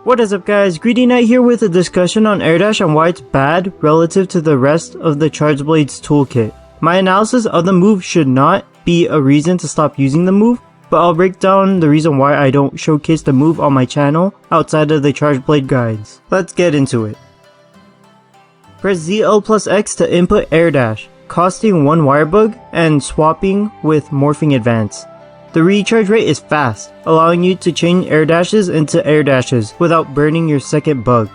What is up guys, Greedy Knight here with a discussion on air dash and why it's bad relative to the rest of the Charge Blades toolkit. My analysis of the move should not be a reason to stop using the move, but I'll break down the reason why I don't showcase the move on my channel outside of the Charge Blade guides. Let's get into it. Press ZL plus X to input air dash, costing 1 wire bug and swapping with morphing advance. The recharge rate is fast, allowing you to change air dashes into air dashes without burning your second bug.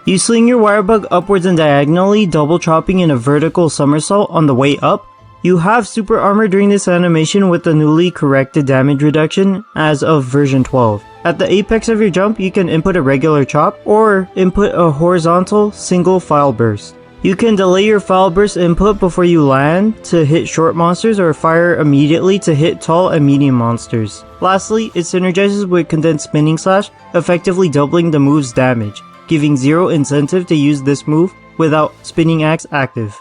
You sling your wire bug upwards and diagonally, double chopping in a vertical somersault on the way up. You have super armor during this animation with the newly corrected damage reduction as of version 12. At the apex of your jump, you can input a regular chop or input a horizontal single file burst. You can delay your file burst input before you land to hit short monsters or fire immediately to hit tall and medium monsters. Lastly, it synergizes with condensed spinning slash, effectively doubling the move's damage, giving zero incentive to use this move without spinning axe active.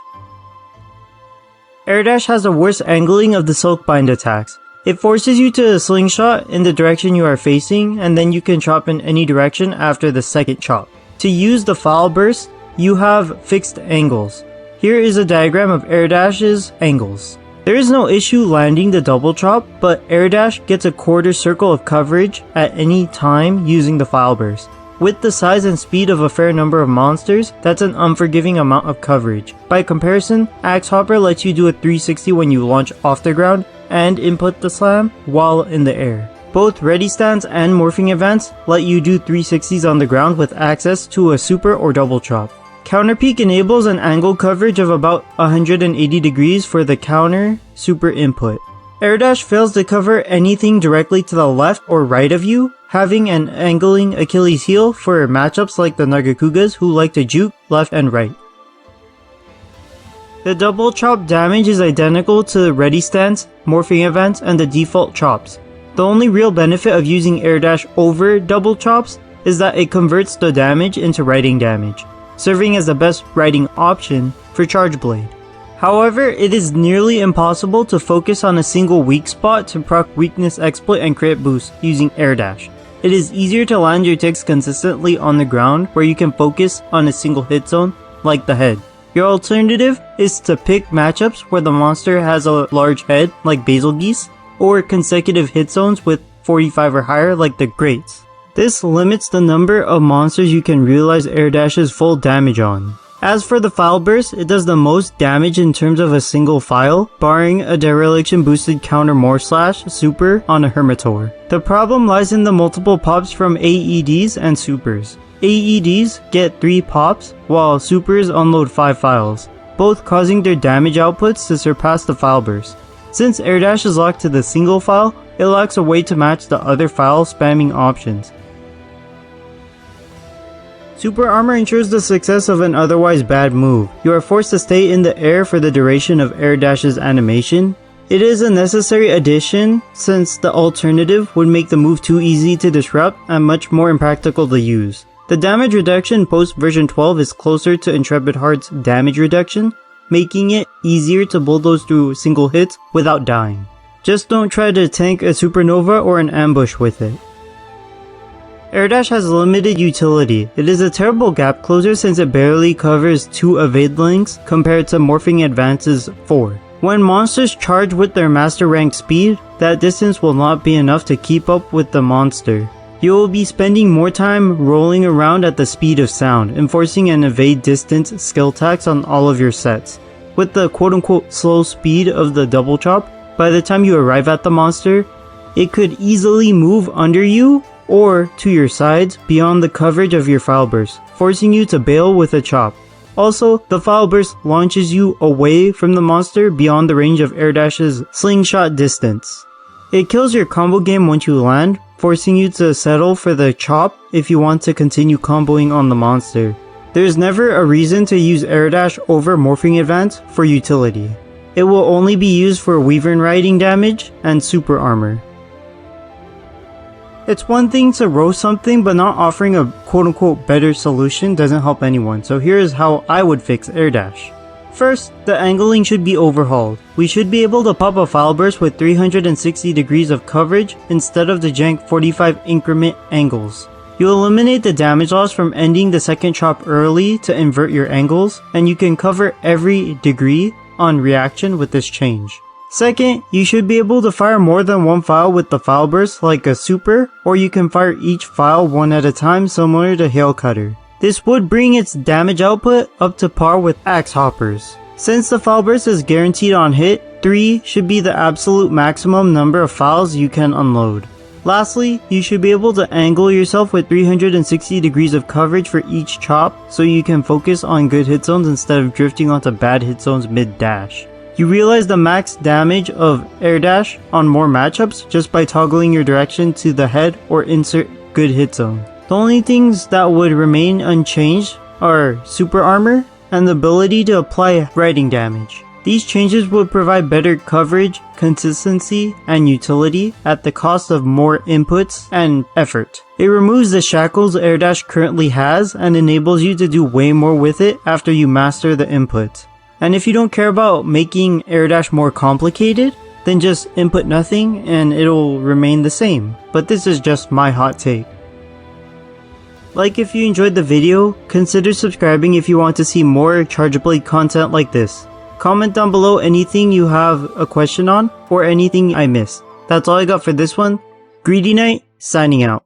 Air dash has the worst angling of the silkbind attacks. It forces you to slingshot in the direction you are facing, and then you can chop in any direction after the second chop. To use the file burst, you have fixed angles. Here is a diagram of air dash's angles. There is no issue landing the double chop, but air dash gets a quarter circle of coverage at any time using the file burst. With the size and speed of a fair number of monsters, that's an unforgiving amount of coverage. By comparison, Axe Hopper lets you do a 360 when you launch off the ground and input the slam while in the air. Both ready stance and morphing advance let you do 360s on the ground with access to a super or double chop. Counter peak enables an angle coverage of about 180 degrees for the counter super input. Air dash fails to cover anything directly to the left or right of you, having an angling Achilles heel for matchups like the Nargacugas who like to juke left and right. The double chop damage is identical to the ready stance, morphing advance, and the default chops. The only real benefit of using air dash over double chops is that it converts the damage into riding damage, serving as the best riding option for Charge Blade. However, it is nearly impossible to focus on a single weak spot to proc weakness exploit and crit boost using air dash. It is easier to land your ticks consistently on the ground where you can focus on a single hit zone like the head. Your alternative is to pick matchups where the monster has a large head like Basil Geese, or consecutive hit zones with 45 or higher like the Greats. This limits the number of monsters you can realize air dash's full damage on. As for the file burst, it does the most damage in terms of a single file, barring a dereliction boosted counter more slash super on a Hermitor. The problem lies in the multiple pops from AEDs and supers. AEDs get 3 pops, while supers unload 5 files, both causing their damage outputs to surpass the file burst. Since air dash is locked to the single file, it lacks a way to match the other file spamming options. Super armor ensures the success of an otherwise bad move. You are forced to stay in the air for the duration of air dash's animation. It is a necessary addition since the alternative would make the move too easy to disrupt and much more impractical to use. The damage reduction post version 12 is closer to Intrepid Heart's damage reduction, making it easier to bulldoze through single hits without dying. Just don't try to tank a supernova or an ambush with it. Air dash has limited utility. It is a terrible gap closer since it barely covers 2 evade links compared to morphing advance's 4. When monsters charge with their master rank speed, that distance will not be enough to keep up with the monster. You will be spending more time rolling around at the speed of sound, enforcing an evade distance skill tax on all of your sets. With the quote-unquote slow speed of the double chop, by the time you arrive at the monster, it could easily move under you or to your sides beyond the coverage of your file burst, forcing you to bail with a chop. Also, the file burst launches you away from the monster beyond the range of air dash's slingshot distance. It kills your combo game once you land, forcing you to settle for the chop if you want to continue comboing on the monster. There is never a reason to use air dash over morphing advance for utility. It will only be used for wyvern riding damage and super armor. It's one thing to roast something, but not offering a quote-unquote better solution doesn't help anyone, so here is how I would fix air dash. First, the angling should be overhauled. We should be able to pop a file burst with 360 degrees of coverage instead of the jank 45 increment angles. You eliminate the damage loss from ending the second chop early to invert your angles, and you can cover every degree on reaction with this change. Second, you should be able to fire more than one file with the file burst like a super, or you can fire each file one at a time similar to Hail Cutter. This would bring its damage output up to par with Axe Hoppers. Since the file burst is guaranteed on hit, 3 should be the absolute maximum number of files you can unload. Lastly, you should be able to angle yourself with 360 degrees of coverage for each chop so you can focus on good hit zones instead of drifting onto bad hit zones mid-dash. You realize the max damage of air dash on more matchups just by toggling your direction to the head or insert good hit zone. The only things that would remain unchanged are super armor and the ability to apply riding damage. These changes would provide better coverage, consistency, and utility at the cost of more inputs and effort. It removes the shackles air dash currently has and enables you to do way more with it after you master the input. And if you don't care about making air dash more complicated, then just input nothing and it'll remain the same. But this is just my hot take. Like if you enjoyed the video, consider subscribing if you want to see more Charge Blade content like this. Comment down below anything you have a question on or anything I missed. That's all I got for this one. Greedy Knight, signing out.